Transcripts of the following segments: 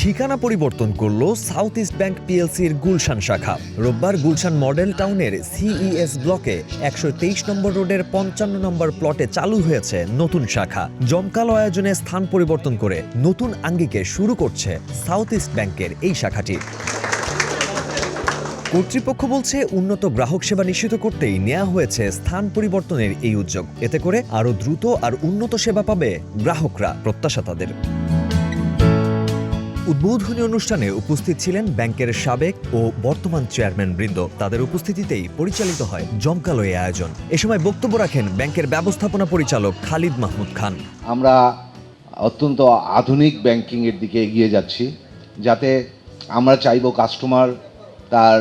ঠিকানা পরিবর্তন করল সাউথ ইস্ট ব্যাংক পিএলসির গুলশান শাখা। রোববার গুলশান মডেল টাউনের সিইএস ব্লকে ১২৩ নম্বর রোডের ৫৫ নম্বর প্লটে চালু হয়েছে নতুন শাখা। জমকালো আয়োজনে স্থান পরিবর্তন করে নতুন আঙ্গিকে শুরু করছে সাউথ ইস্ট ব্যাংকের এই শাখাটি। কর্তৃপক্ষ বলছে, উন্নত গ্রাহক সেবা নিশ্চিত করতেই নেওয়া হয়েছে স্থান পরিবর্তনের এই উদ্যোগ। এতে করে আরও দ্রুত আর উন্নত সেবা পাবে গ্রাহকরা, প্রত্যাশা তাদের। উদ্বোধনী অনুষ্ঠানে উপস্থিত ছিলেন ব্যাংকের সাবেক ও বর্তমান চেয়ারম্যান বৃন্দ। তাদের উপস্থিতিতেই পরিচালিত হয় জমকালো এই আয়োজন। এ সময় বক্তব্য রাখেন ব্যাংকের ব্যবস্থাপনা পরিচালক খালিদ মাহমুদ খান। আমরা অত্যন্ত আধুনিক ব্যাংকিং এর দিকে এগিয়ে যাচ্ছি, যাতে আমরা চাইব কাস্টমার তার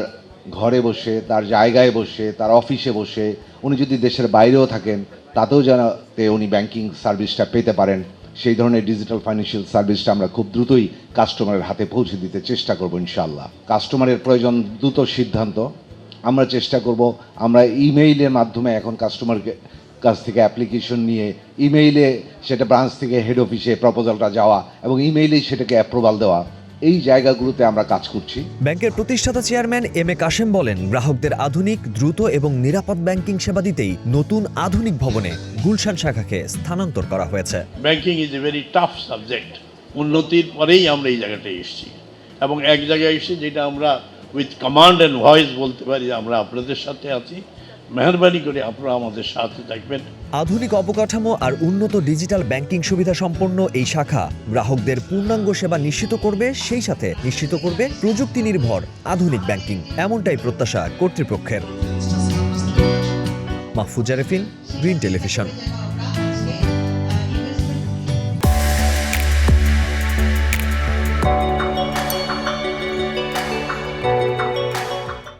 ঘরে বসে, তার জায়গায় বসে, তার অফিসে বসে, উনি যদি দেশের বাইরেও থাকেন তাতেও যাতে উনি ব্যাংকিং সার্ভিসটা পেতে পারেন। সেই ধরনের ডিজিটাল ফাইন্যান্সিয়াল সার্ভিসটা আমরা খুব দ্রুতই কাস্টমারের হাতে পৌঁছে দিতে চেষ্টা করব ইনশাআল্লাহ। কাস্টমারের প্রয়োজন দ্রুত সিদ্ধান্ত। আমরা চেষ্টা করব, আমরা ইমেইলের মাধ্যমে এখন কাস্টমারকে কাছ থেকে অ্যাপ্লিকেশন নিয়ে ইমেইলে সেটা ব্রাঞ্চ থেকে হেড অফিসে প্রপোজালটা যাওয়া এবং ইমেইলেই সেটাকে অ্যাপ্রুভাল দেওয়া, এই জায়গাগুলোতে আমরা কাজ করছি। ব্যাংকের প্রতিষ্ঠাতা চেয়ারম্যান এম এ কাশেম বলেন, গ্রাহকদের আধুনিক, দ্রুত এবং নিরাপদ ব্যাংকিং সেবা দিতেই নতুন আধুনিক ভবনে গুলশান শাখাকে স্থানান্তর করা হয়েছে। Banking is a very tough subject. উন্নতির পরেই আমরা এই জায়গাটায় এসেছি এবং এক জায়গায় এসে যেটা আমরা উইথ কমান্ড অ্যান্ড ভয়েস বলতে পারি, আমরা আপনাদের সাথে আছি, মেহরবানি করে আপনারা আমাদের সাথে থাকবেন। আধুনিক অবকাঠামো আর উন্নত ডিজিটাল ব্যাংকিং সুবিধা সম্পন্ন এই শাখা গ্রাহকদের পূর্ণাঙ্গ সেবা নিশ্চিত করবে, সেই সাথে নিশ্চিত করবে প্রযুক্তি নির্ভর আধুনিক ব্যাংকিং। এমনটাই প্রত্যাশা কর্তৃপক্ষের। Mahfuz Arefin, green television.